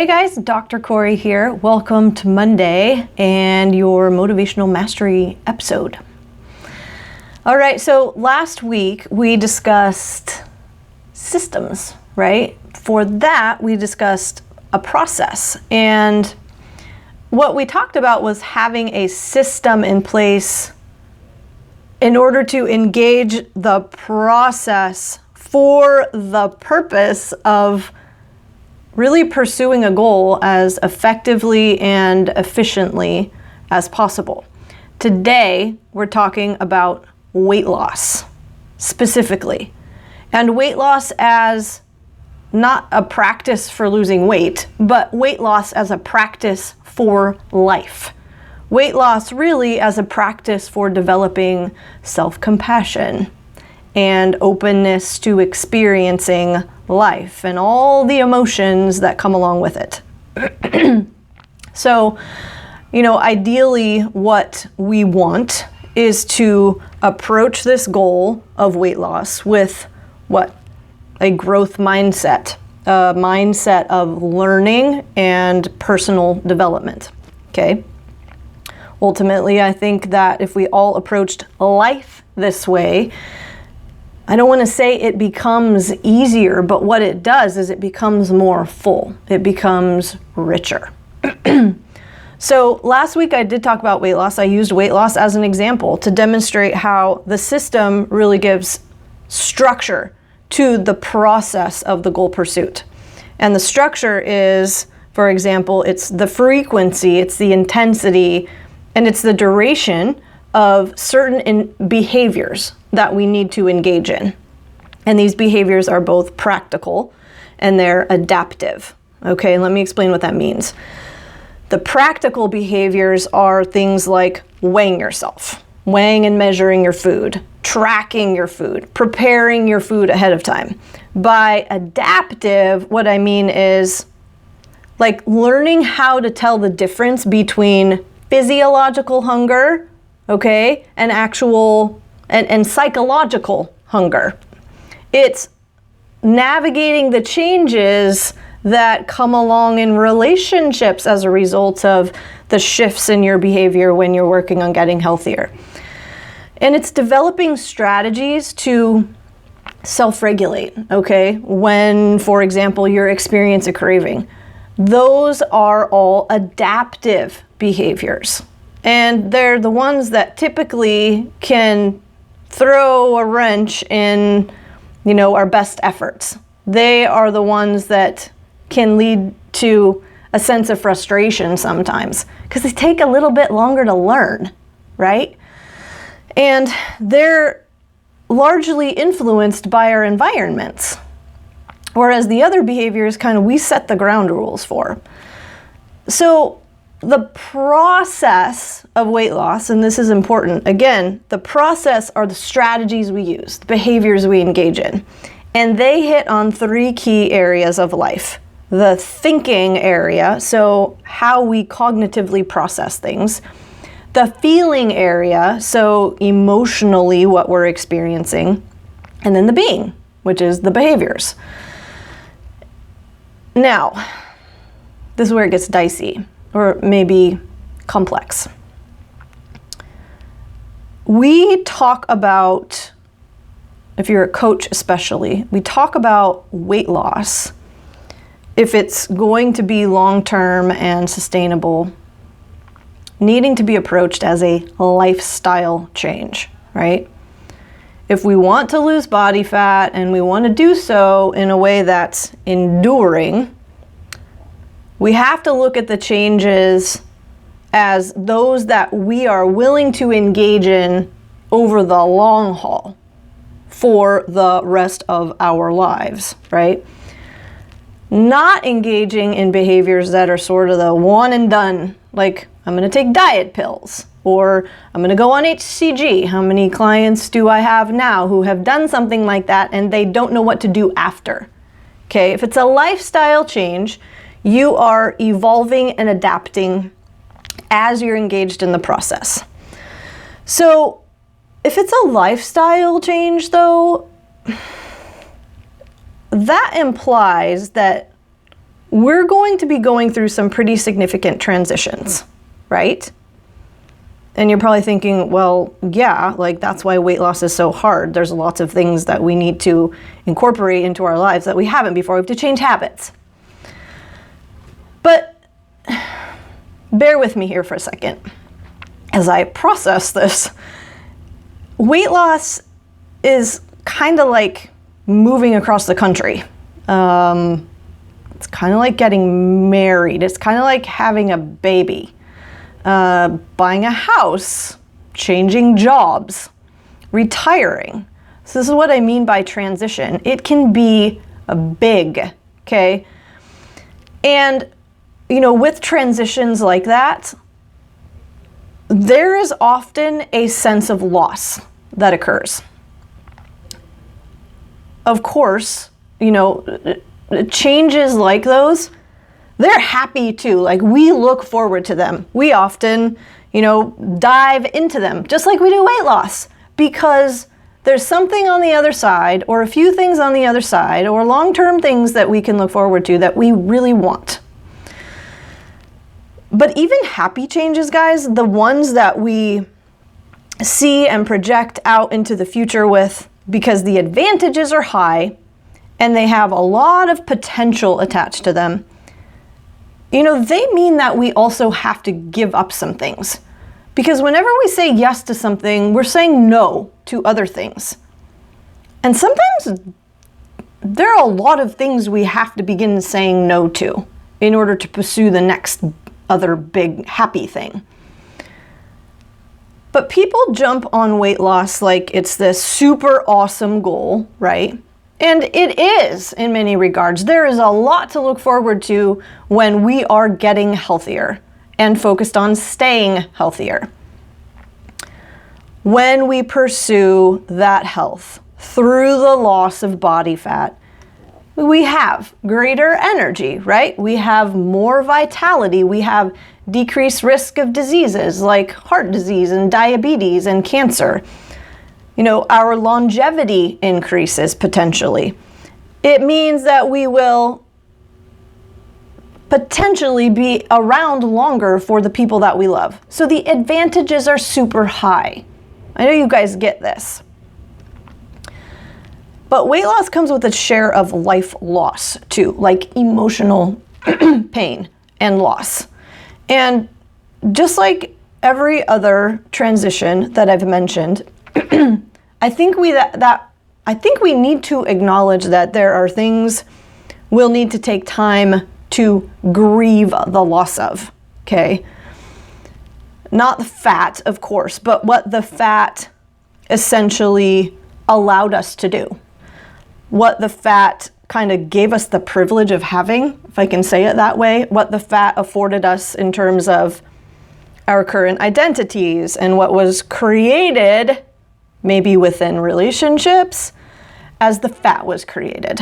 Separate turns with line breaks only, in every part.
Hey guys, Dr. Corey here. Welcome to Monday and your Motivational Mastery episode. All right, so last week we discussed systems, right? For that, we discussed a process. And what we talked about was having a system in place in order to engage the process for the purpose of really pursuing a goal as effectively and efficiently as possible. Today, we're talking about weight loss specifically, and weight loss as not a practice for losing weight, but weight loss as a practice for life. Weight loss really as a practice for developing self-compassion and openness to experiencing life and all the emotions that come along with it. So, ideally what we want is to approach this goal of weight loss with what? A growth mindset, a mindset of learning and personal development, okay? Ultimately, I think that if we all approached life this way, I don't want to say it becomes easier, but what it does is it becomes more full. It becomes richer. So last week I did talk about weight loss. I used weight loss as an example to demonstrate how the system really gives structure to the process of the goal pursuit. And the structure is, for example, it's the frequency, it's the intensity, and it's the duration of certain behaviors that we need to engage in. And these behaviors are both practical and they're adaptive. Okay, let me explain what that means. The practical behaviors are things like weighing yourself, weighing and measuring your food, tracking your food, preparing your food ahead of time. By adaptive, what I mean is like learning how to tell the difference between physiological hunger, okay, and actual and psychological hunger. It's navigating the changes that come along in relationships as a result of the shifts in your behavior when you're working on getting healthier. And it's developing strategies to self-regulate, okay? When, for example, you experience a craving. Those are all adaptive behaviors. And they're the ones that typically can throw a wrench in, our best efforts. They are the ones that can lead to a sense of frustration sometimes because they take a little bit longer to learn, right? And they're largely influenced by our environments. Whereas the other behaviors we set the ground rules for. So the process of weight loss, and this is important, again, the process are the strategies we use, the behaviors we engage in. And they hit on three key areas of life. The thinking area, so how we cognitively process things. The feeling area, so emotionally what we're experiencing. And then the being, which is the behaviors. Now, this is where it gets dicey. Or maybe complex. We talk about, if you're a coach especially, we talk about weight loss if it's going to be long-term and sustainable, needing to be approached as a lifestyle change, right? If we want to lose body fat and we want to do so in a way that's enduring, we have to look at the changes as those that we are willing to engage in over the long haul for the rest of our lives, right? Not engaging in behaviors that are sort of the one and done, like I'm going to take diet pills or I'm going to go on HCG. How many clients do I have now who have done something like that and they don't know what to do after? Okay, if it's a lifestyle change, you are evolving and adapting as you're engaged in the process. So if it's a lifestyle change though, that implies that we're going to be going through some pretty significant transitions, right? And you're probably thinking, well, yeah, like that's why weight loss is so hard. There's lots of things that we need to incorporate into our lives that we haven't before. We have to change habits. But bear with me here for a second as I process this. Weight loss is kind of like moving across the country. It's kind of like getting married. It's kind of like having a baby, buying a house, changing jobs, retiring. So this is what I mean by transition. It can be big, okay? And, with transitions like that, there is often a sense of loss that occurs. Of course, changes like those, they're happy too. Like we look forward to them. We often, dive into them just like we do weight loss because there's something on the other side or a few things on the other side or long-term things that we can look forward to that we really want. But even happy changes, guys, the ones that we see and project out into the future with because the advantages are high and they have a lot of potential attached to them, they mean that we also have to give up some things. Because whenever we say yes to something, we're saying no to other things. And sometimes there are a lot of things we have to begin saying no to in order to pursue the next other big happy thing. But people jump on weight loss like it's this super awesome goal, right? And it is in many regards. There is a lot to look forward to when we are getting healthier and focused on staying healthier. When we pursue that health through the loss of body fat, we have greater energy, right? We have more vitality. We have decreased risk of diseases like heart disease and diabetes and cancer. Our longevity increases potentially. It means that we will potentially be around longer for the people that we love. So the advantages are super high. I know you guys get this. But weight loss comes with a share of life loss too, like emotional pain and loss. And just like every other transition that I've mentioned, I think we need to acknowledge that there are things we'll need to take time to grieve the loss of, okay? Not the fat, of course, but what the fat essentially allowed us to do. What the fat kind of gave us the privilege of having, if I can say it that way, what the fat afforded us in terms of our current identities and what was created maybe within relationships as the fat was created,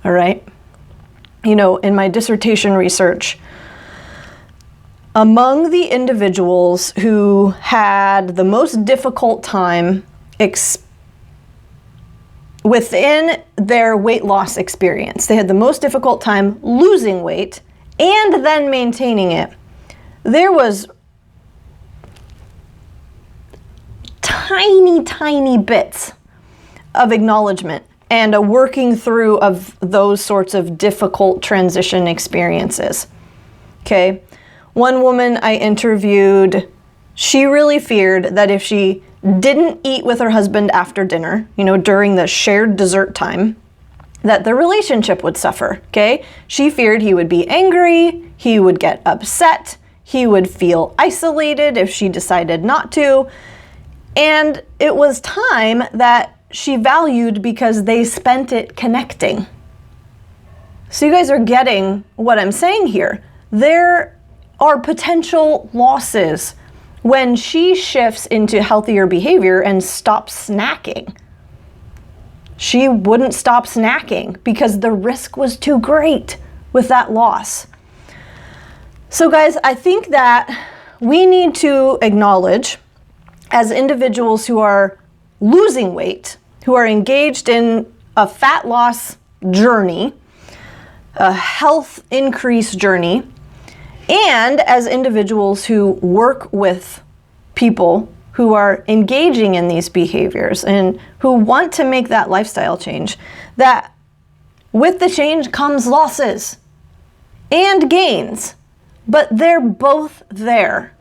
all right? In my dissertation research, among the individuals who had the most difficult time within their weight loss experience, they had the most difficult time losing weight and then maintaining it, there was tiny bits of acknowledgement and a working through of those sorts of difficult transition experiences. Okay. One woman I interviewed, she really feared that if she didn't eat with her husband after dinner, during the shared dessert time, that the relationship would suffer. Okay. She feared he would be angry, he would get upset, he would feel isolated if she decided not to. And it was time that she valued because they spent it connecting. So you guys are getting what I'm saying here. There are potential losses when she shifts into healthier behavior and stops snacking. She wouldn't stop snacking because the risk was too great with that loss. So guys, I think that we need to acknowledge, as individuals who are losing weight, who are engaged in a fat loss journey, a health increase journey, and as individuals who work with people who are engaging in these behaviors and who want to make that lifestyle change, that with the change comes losses and gains, but they're both there.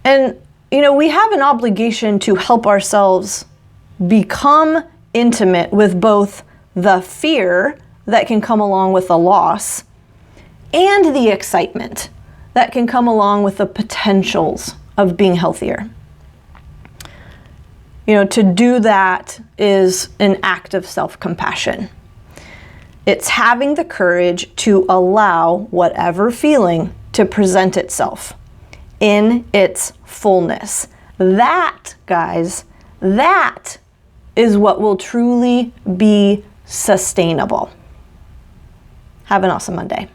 And, we have an obligation to help ourselves become intimate with both the fear that can come along with the loss and the excitement that can come along with the potentials of being healthier. To do that is an act of self-compassion. It's having the courage to allow whatever feeling to present itself in its fullness. That, guys, that is what will truly be sustainable. Have an awesome Monday.